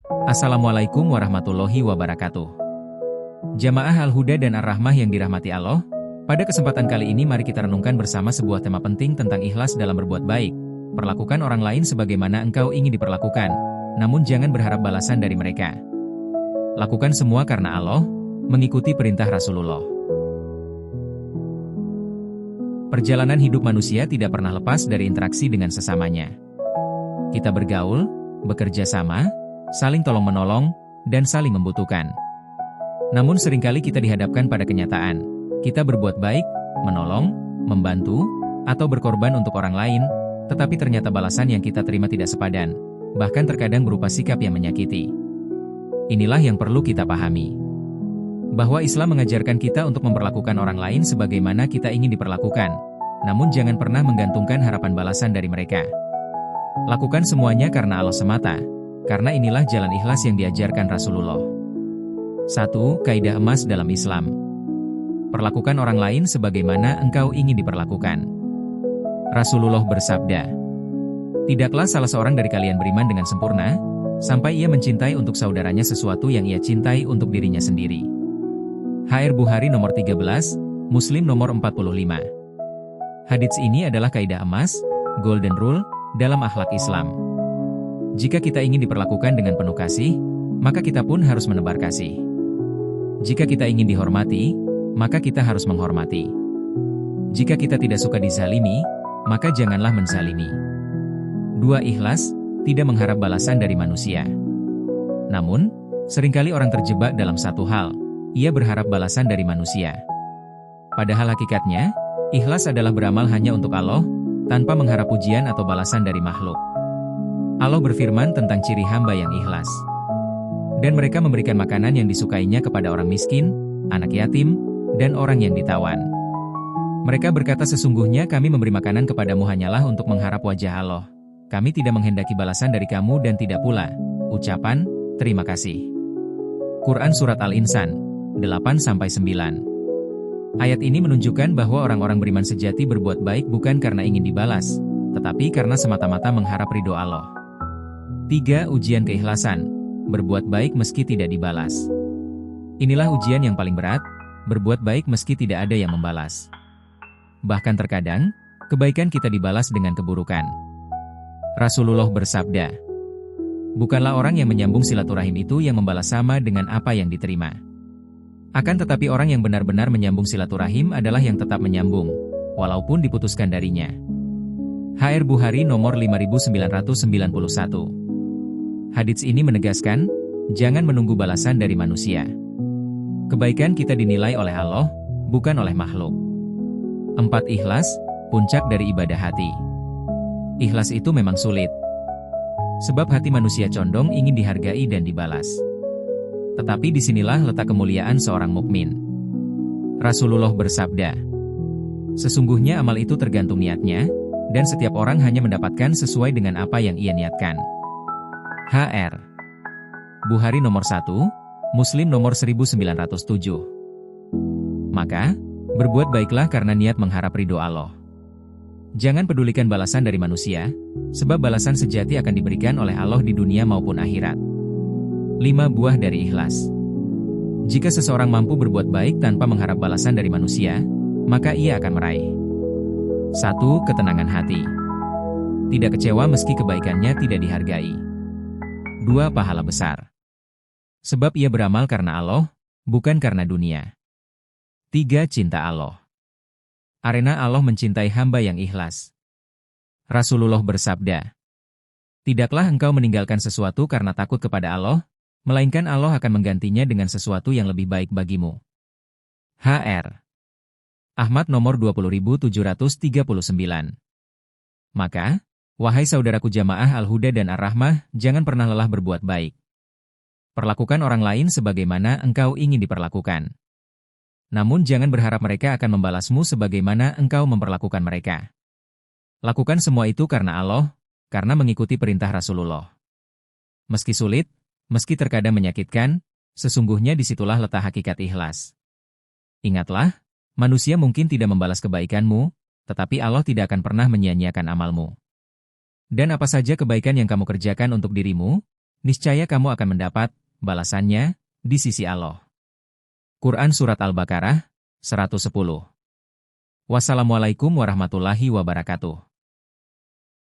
Assalamualaikum warahmatullahi wabarakatuh. Jamaah Al-Huda dan Ar-Rahmah yang dirahmati Allah, pada kesempatan kali ini mari kita renungkan bersama sebuah tema penting tentang ikhlas dalam berbuat baik. Perlakukan orang lain sebagaimana engkau ingin diperlakukan, namun jangan berharap balasan dari mereka. Lakukan semua karena Allah, mengikuti perintah Rasulullah. Perjalanan hidup manusia tidak pernah lepas dari interaksi dengan sesamanya. Kita bergaul, bekerja sama, saling tolong-menolong, dan saling membutuhkan. Namun seringkali kita dihadapkan pada kenyataan, kita berbuat baik, menolong, membantu, atau berkorban untuk orang lain, tetapi ternyata balasan yang kita terima tidak sepadan, bahkan terkadang berupa sikap yang menyakiti. Inilah yang perlu kita pahami. Bahwa Islam mengajarkan kita untuk memperlakukan orang lain sebagaimana kita ingin diperlakukan, namun jangan pernah menggantungkan harapan balasan dari mereka. Lakukan semuanya karena Allah semata, karena inilah jalan ikhlas yang diajarkan Rasulullah. 1. Kaidah emas dalam Islam. Perlakukan orang lain sebagaimana engkau ingin diperlakukan. Rasulullah bersabda, "Tidaklah salah seorang dari kalian beriman dengan sempurna, sampai ia mencintai untuk saudaranya sesuatu yang ia cintai untuk dirinya sendiri." HR Bukhari nomor 13, Muslim nomor 45. Hadits ini adalah kaidah emas, golden rule, dalam akhlak Islam. Jika kita ingin diperlakukan dengan penuh kasih, maka kita pun harus menebar kasih. Jika kita ingin dihormati, maka kita harus menghormati. Jika kita tidak suka dizalimi, maka janganlah menzalimi. 2. Ikhlas, tidak mengharap balasan dari manusia. Namun, seringkali orang terjebak dalam satu hal, ia berharap balasan dari manusia. Padahal hakikatnya, ikhlas adalah beramal hanya untuk Allah, tanpa mengharap pujian atau balasan dari makhluk. Allah berfirman tentang ciri hamba yang ikhlas. Dan mereka memberikan makanan yang disukainya kepada orang miskin, anak yatim, dan orang yang ditawan. Mereka berkata, sesungguhnya kami memberi makanan kepadamu hanyalah untuk mengharap wajah Allah. Kami tidak menghendaki balasan dari kamu dan tidak pula ucapan terima kasih. Quran Surat Al-Insan 8-9. Ayat ini menunjukkan bahwa orang-orang beriman sejati berbuat baik bukan karena ingin dibalas, tetapi karena semata-mata mengharap ridho Allah. 3. Ujian keikhlasan, berbuat baik meski tidak dibalas. Inilah ujian yang paling berat, berbuat baik meski tidak ada yang membalas. Bahkan terkadang, kebaikan kita dibalas dengan keburukan. Rasulullah bersabda, "Bukanlah orang yang menyambung silaturahim itu yang membalas sama dengan apa yang diterima. Akan tetapi orang yang benar-benar menyambung silaturahim adalah yang tetap menyambung, walaupun diputuskan darinya." HR Bukhari nomor 5991. Hadits ini menegaskan, jangan menunggu balasan dari manusia. Kebaikan kita dinilai oleh Allah, bukan oleh makhluk. 4. Ikhlas, puncak dari ibadah hati. Ikhlas itu memang sulit. Sebab hati manusia condong ingin dihargai dan dibalas. Tetapi disinilah letak kemuliaan seorang mukmin. Rasulullah bersabda, "Sesungguhnya amal itu tergantung niatnya, dan setiap orang hanya mendapatkan sesuai dengan apa yang ia niatkan." HR Bukhari nomor 1, Muslim nomor 1907. Maka, berbuat baiklah karena niat mengharap ridho Allah. Jangan pedulikan balasan dari manusia, sebab balasan sejati akan diberikan oleh Allah di dunia maupun akhirat. 5 buah dari ikhlas. Jika seseorang mampu berbuat baik tanpa mengharap balasan dari manusia, maka ia akan meraih 1. Ketenangan hati. Tidak kecewa meski kebaikannya tidak dihargai. 2. Pahala besar. Sebab ia beramal karena Allah, bukan karena dunia. 3. Cinta Allah. Arena Allah mencintai hamba yang ikhlas. Rasulullah bersabda, "Tidaklah engkau meninggalkan sesuatu karena takut kepada Allah, melainkan Allah akan menggantinya dengan sesuatu yang lebih baik bagimu." HR Ahmad nomor 20.739. Maka, wahai saudaraku jamaah Al-Huda dan Ar-Rahmah, jangan pernah lelah berbuat baik. Perlakukan orang lain sebagaimana engkau ingin diperlakukan. Namun jangan berharap mereka akan membalasmu sebagaimana engkau memperlakukan mereka. Lakukan semua itu karena Allah, karena mengikuti perintah Rasulullah. Meski sulit, meski terkadang menyakitkan, sesungguhnya disitulah letak hakikat ikhlas. Ingatlah, manusia mungkin tidak membalas kebaikanmu, tetapi Allah tidak akan pernah menyia-nyiakan amalmu. Dan apa saja kebaikan yang kamu kerjakan untuk dirimu, niscaya kamu akan mendapat balasannya di sisi Allah. Quran Surat Al-Baqarah 110. Wassalamualaikum warahmatullahi wabarakatuh.